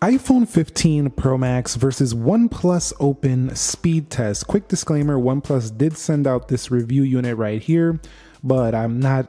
iPhone 15 Pro Max versus OnePlus Open Speed Test. Quick disclaimer, OnePlus did send out this review unit right here, but I'm not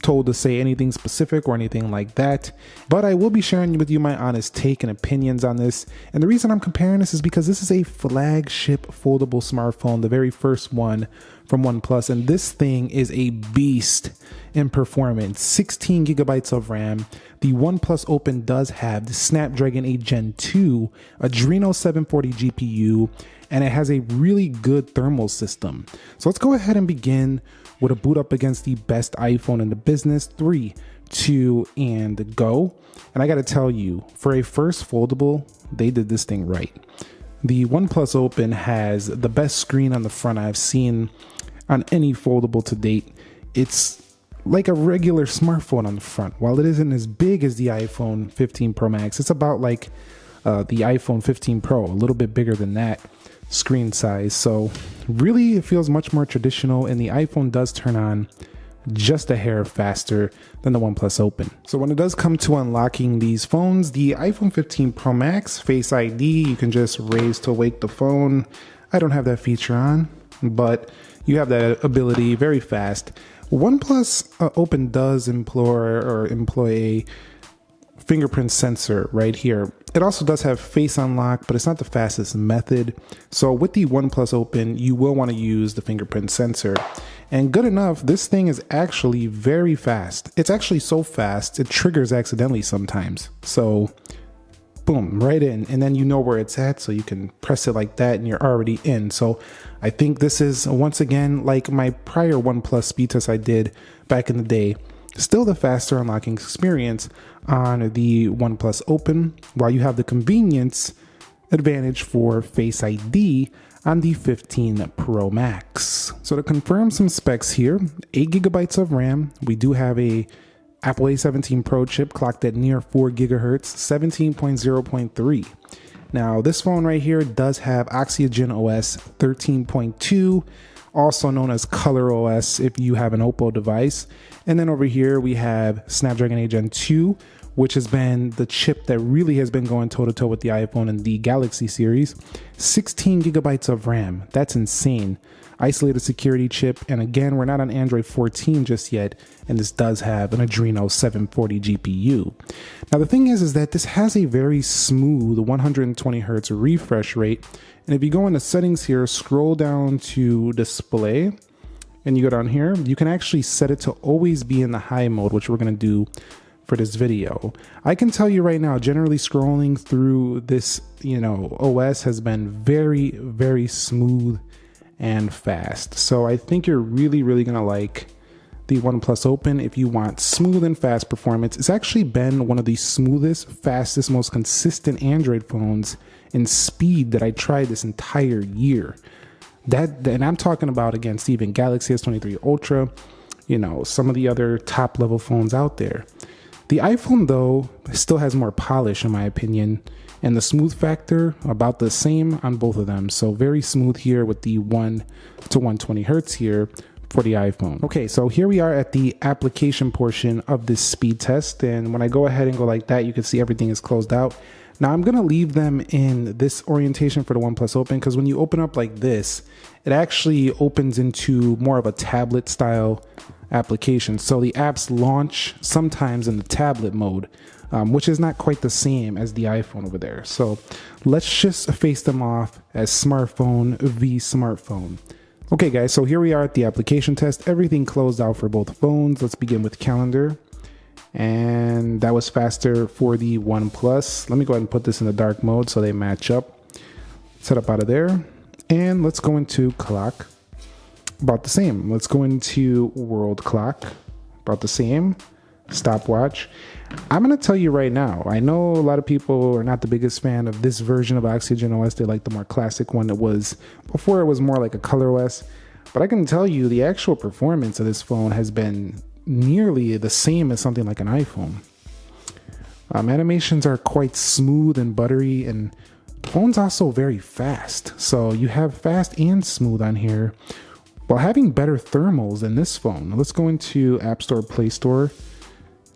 told to say anything specific or anything like that. But I will be sharing with you my honest take and opinions on this. And the reason I'm comparing this is because this is a flagship foldable smartphone, the very first one from OnePlus, and this thing is a beast in performance. 16 gigabytes of RAM. The OnePlus Open does have the Snapdragon 8 Gen 2 Adreno 740 GPU, and it has a really good thermal system. So let's go ahead and begin with a boot up against the best iPhone in the business. 3, 2, and go. And I gotta tell you, for a first foldable, they did this thing right. The OnePlus Open has the best screen on the front I've seen on any foldable to date. It's like a regular smartphone on the front. While it isn't as big as the iPhone 15 Pro Max, it's about like the iPhone 15 Pro, a little bit bigger than that screen size. So really it feels much more traditional, and the iPhone does turn on just a hair faster than the OnePlus Open. So when it does come to unlocking these phones, the iPhone 15 Pro Max Face ID, you can just raise to wake the phone. I don't have that feature on, but you have that ability very fast. OnePlus Open does employ a fingerprint sensor right here. It also does have face unlock, but it's not the fastest method. So with the OnePlus Open, you will want to use the fingerprint sensor. And good enough, this thing is actually very fast. It's actually so fast, it triggers accidentally sometimes. So boom, right in, and then you know where it's at, so you can press it like that and you're already in. So I think this is, once again, like my prior OnePlus speed test I did back in the day, still the faster unlocking experience on the OnePlus Open, while you have the convenience advantage for Face ID on the 15 Pro Max. So to confirm some specs here, 8 gigabytes of RAM. We do have a Apple A17 Pro Chip clocked at near 4 gigahertz, 17.0.3. Now this phone right here does have Oxygen OS 13.2, also known as Color OS if you have an Oppo device. And then over here we have Snapdragon 8 Gen 2, which has been the chip that really has been going toe to toe with the iPhone and the Galaxy series. 16 gigabytes of RAM, that's insane. Isolated security chip, and again, we're not on Android 14 just yet, and this does have an Adreno 740 GPU. Now the thing is that this has a very smooth 120 hertz refresh rate, and if you go into settings here, scroll down to display, and you go down here, you can actually set it to always be in the high mode, which we're going to do for this video. I can tell you right now, generally scrolling through this, OS has been very, very smooth and fast. So I think you're really gonna like the OnePlus Open if you want smooth and fast performance. It's actually been one of the smoothest, fastest, most consistent Android phones in speed that I tried this entire year. And I'm talking about against even Galaxy S23 Ultra, some of the other top level phones out there. The iPhone though still has more polish in my opinion, and the smooth factor about the same on both of them. So very smooth here with the 1 to 120 hertz here for the iPhone. Okay, so here we are at the application portion of this speed test, and when I go ahead and go like that, you can see everything is closed out. Now I'm gonna leave them in this orientation for the OnePlus Open, because when you open up like this, it actually opens into more of a tablet style application. So the apps launch sometimes in the tablet mode, which is not quite the same as the iPhone over there. So let's just face them off as smartphone v smartphone. Okay guys, so here we are at the application test. Everything closed out for both phones. Let's begin with calendar. And that was faster for the OnePlus. Let me go ahead and put this in the dark mode so they match up. Set up out of there. And let's go into clock. About the same. Let's go into world clock. About the same. Stopwatch. I'm going to tell you right now, I know a lot of people are not the biggest fan of this version of Oxygen OS. They like the more classic one that was before. It was more like a Color OS. But I can tell you the actual performance of this phone has been nearly the same as something like an iPhone. Animations are quite smooth and buttery, and the phone's also very fast. So you have fast and smooth on here while having better thermals than this phone. Let's go into App Store, Play Store.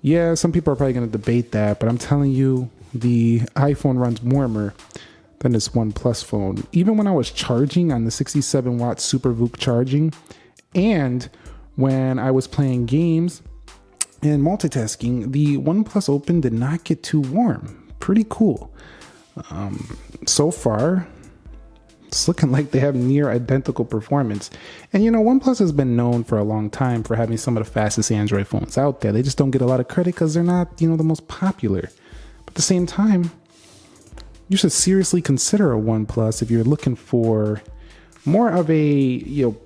Yeah, some people are probably going to debate that, but I'm telling you, the iPhone runs warmer than this OnePlus phone. Even when I was charging on the 67 watt SuperVOOC charging, and when I was playing games and multitasking, the OnePlus Open did not get too warm. Pretty cool. So far, it's looking like they have near identical performance. And you know, OnePlus has been known for a long time for having some of the fastest Android phones out there. They just don't get a lot of credit because they're not, you know, the most popular. But at the same time, you should seriously consider a OnePlus if you're looking for more of a, you know,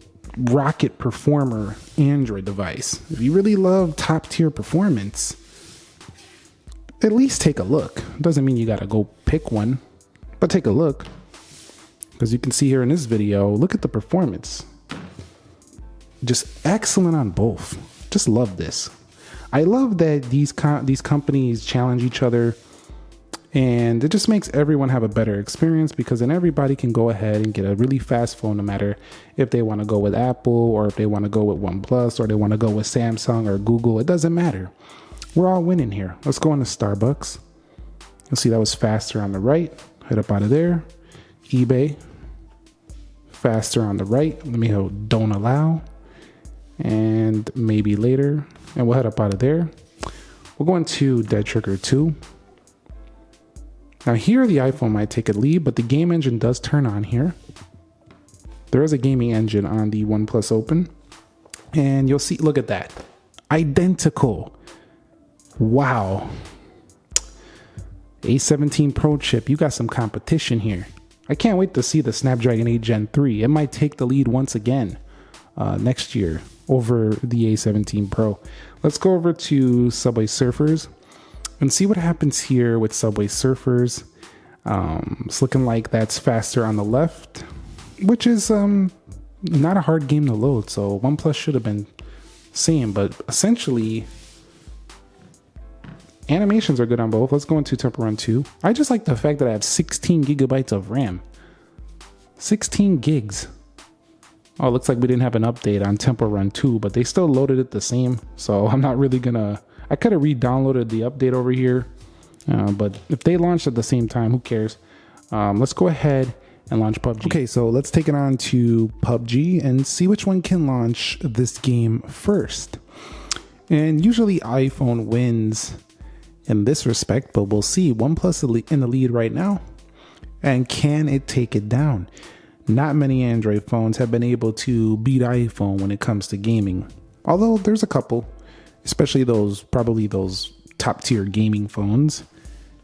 rocket performer Android device. If you really love top tier performance, at least take a look. Doesn't mean you gotta go pick one, but take a look. As you can see here in this video, look at the performance. Just excellent on both. Just love this. I love that these companies challenge each other, and it just makes everyone have a better experience, because then everybody can go ahead and get a really fast phone, no matter if they want to go with Apple or if they want to go with OnePlus or they want to go with Samsung or Google. It doesn't matter. We're all winning here. Let's go into Starbucks. You'll see that was faster on the right. Head up out of there. eBay. Faster on the right. Let me go don't allow. And maybe later. And we'll head up out of there. We'll go into Dead Trigger 2. Now here the iPhone might take a lead, but the game engine does turn on here. There is a gaming engine on the OnePlus Open. And you'll see, look at that. Identical. Wow. A17 Pro Chip, you got some competition here. I can't wait to see the Snapdragon 8 Gen 3. It might take the lead once again next year over the A17 Pro. Let's go over to Subway Surfers and see what happens here with Subway Surfers. It's looking like that's faster on the left, which is not a hard game to load, so OnePlus should have been same, but essentially animations are good on both. Let's go into Temple Run 2. I just like the fact that I have 16 gigabytes of RAM. 16 gigs. Oh, it looks like we didn't have an update on Temple Run 2, but they still loaded it the same. So I'm not really gonna, I could have re-downloaded the update over here. But if they launched at the same time, who cares? Let's go ahead and launch PUBG. Okay, so let's take it on to PUBG and see which one can launch this game first. And usually iPhone wins in this respect, but we'll see. OnePlus in the lead right now, and can it take it down? Not many Android phones have been able to beat iPhone when it comes to gaming, although there's a couple, especially probably those top tier gaming phones.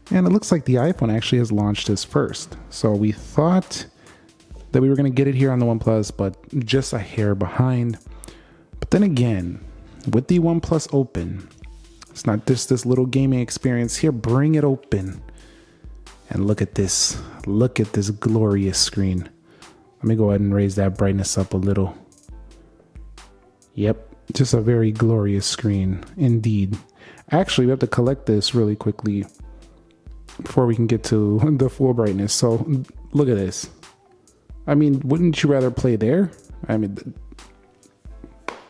And it looks like the iPhone actually has launched this first, so we thought that we were going to get it here on the OnePlus, but just a hair behind. But then again, with the OnePlus Open, it's not just this little gaming experience here. Bring it open. And look at this. Look at this glorious screen. Let me go ahead and raise that brightness up a little. Yep. Just a very glorious screen indeed. Actually, we have to collect this really quickly before we can get to the full brightness. So look at this. I mean, wouldn't you rather play there? I mean,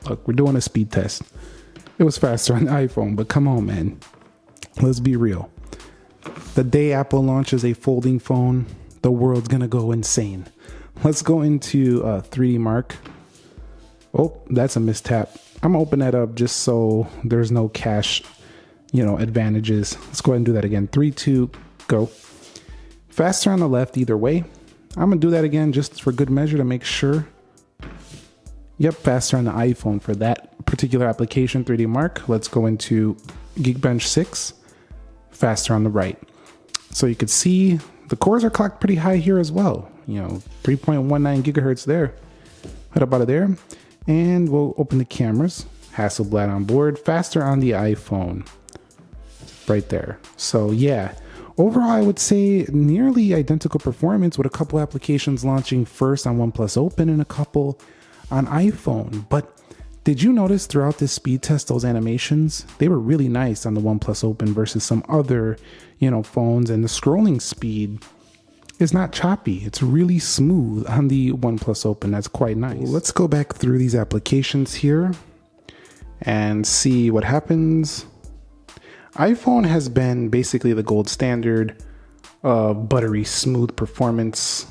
look, we're doing a speed test. It was faster on the iPhone, but come on, man. Let's be real. The day Apple launches a folding phone, the world's gonna go insane. Let's go into 3D Mark. Oh, that's a mistap. I'm gonna open that up just so there's no cache, advantages. Let's go ahead and do that again. 3, 2, go. Faster on the left either way. I'm gonna do that again just for good measure to make sure. Yep, faster on the iPhone for that particular application, 3D Mark. Let's go into Geekbench 6, faster on the right. So you could see the cores are clocked pretty high here as well. 3.19 gigahertz there. Head up out of there. And we'll open the cameras. Hasselblad on board, faster on the iPhone. Right there. So yeah, overall I would say nearly identical performance with a couple applications launching first on OnePlus Open and a couple on iPhone. But did you notice throughout this speed test, those animations, they were really nice on the OnePlus Open versus some other, phones, and the scrolling speed is not choppy. It's really smooth on the OnePlus Open. That's quite nice. Let's go back through these applications here and see what happens. iPhone has been basically the gold standard of buttery smooth performance.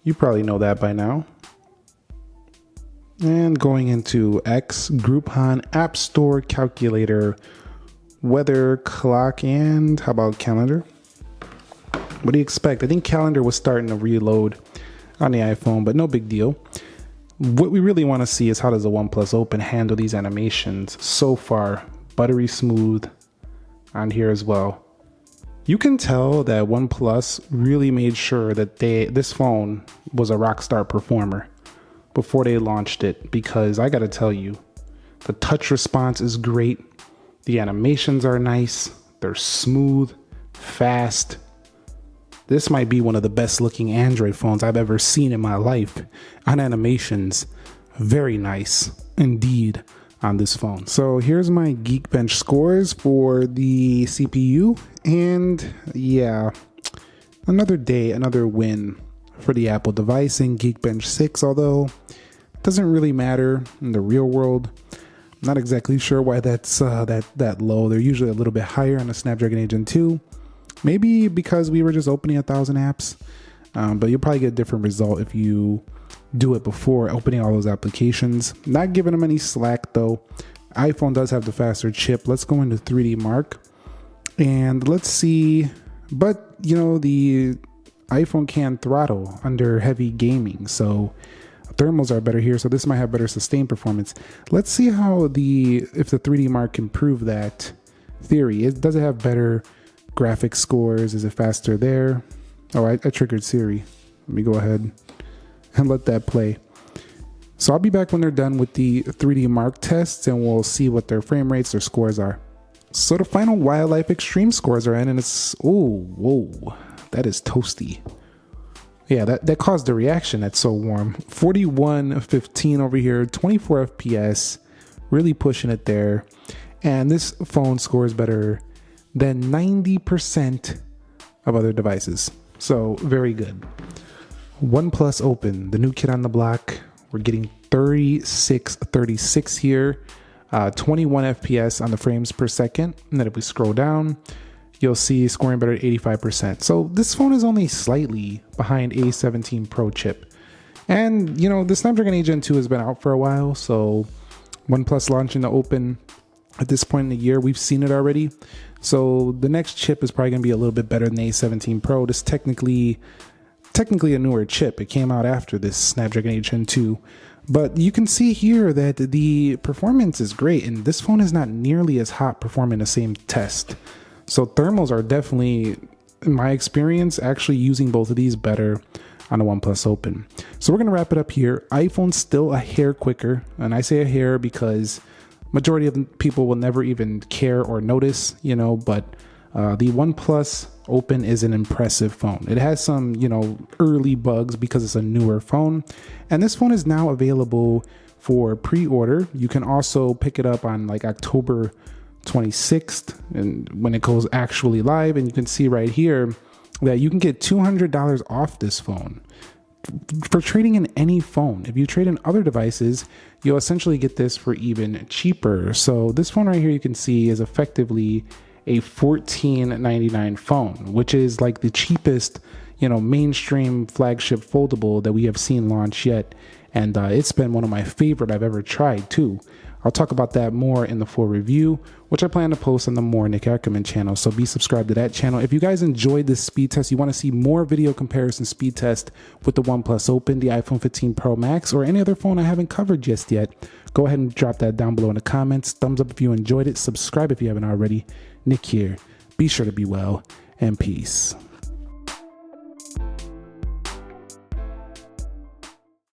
You probably know that by now. And going into X, Groupon, App Store, Calculator, Weather, Clock, and how about Calendar? What do you expect? I think Calendar was starting to reload on the iPhone, but no big deal. What we really want to see is how does the OnePlus Open handle these animations. So far, buttery smooth on here as well. You can tell that OnePlus really made sure that this phone was a rockstar performer before they launched it, because I gotta tell you, the touch response is great, the animations are nice, they're smooth, fast. This might be one of the best looking Android phones I've ever seen in my life on animations. Very nice indeed on this phone. So here's my Geekbench scores for the CPU, and yeah, another day, another win for the Apple device in Geekbench 6, although it doesn't really matter in the real world. I'm not exactly sure why that's that low. They're usually a little bit higher on the Snapdragon 8 Gen 2. Maybe because we were just opening 1,000 apps, but you'll probably get a different result if you do it before opening all those applications. Not giving them any slack though. iPhone does have the faster chip. Let's go into 3D Mark and let's see. But you know, the iPhone can throttle under heavy gaming, so thermals are better here. So this might have better sustained performance. Let's see how if the 3D Mark can prove that theory. Does it have better graphics scores? Is it faster there? Oh, I triggered Siri. Let me go ahead and let that play. So I'll be back when they're done with the 3D Mark tests, and we'll see what their frame rates, their scores are. So the final Wildlife Extreme scores are in, and it's, oh, whoa, that is toasty. Yeah, that caused a reaction. That's so warm. 41:15 over here, 24 FPS, really pushing it there. And this phone scores better than 90% of other devices. So very good. OnePlus Open, the new kid on the block. We're getting 36 here, 21 FPS on the frames per second. And then if we scroll down, you'll see scoring better at 85%. So this phone is only slightly behind A17 Pro Chip. And you know, the Snapdragon 8 Gen 2 has been out for a while, so OnePlus launching the Open at this point in the year, we've seen it already. So the next chip is probably gonna be a little bit better than the A17 Pro. This technically a newer chip. It came out after this Snapdragon 8 Gen 2. But you can see here that the performance is great, and this phone is not nearly as hot performing the same test. So thermals are definitely, in my experience, actually using both of these better on the OnePlus Open. So we're gonna wrap it up here. iPhone's still a hair quicker, and I say a hair because majority of people will never even care or notice, you know, but the OnePlus Open is an impressive phone. It has some, you know, early bugs because it's a newer phone, and this phone is now available for pre-order. You can also pick it up on like October 26th, and when it goes actually live, and you can see right here that you can get $200 off this phone for trading in any phone. If you trade in other devices, you'll essentially get this for even cheaper. So this phone right here, you can see, is effectively a $14.99 phone, which is like the cheapest, you know, mainstream flagship foldable that we have seen launch yet. And it's been one of my favorite I've ever tried too. I'll talk about that more in the full review, which I plan to post on the More Nick Ackerman channel. So be subscribed to that channel. If you guys enjoyed this speed test, you want to see more video comparison speed test with the OnePlus Open, the iPhone 15 Pro Max, or any other phone I haven't covered just yet, go ahead and drop that down below in the comments. Thumbs up if you enjoyed it. Subscribe if you haven't already. Nick here. Be sure to be well, and peace.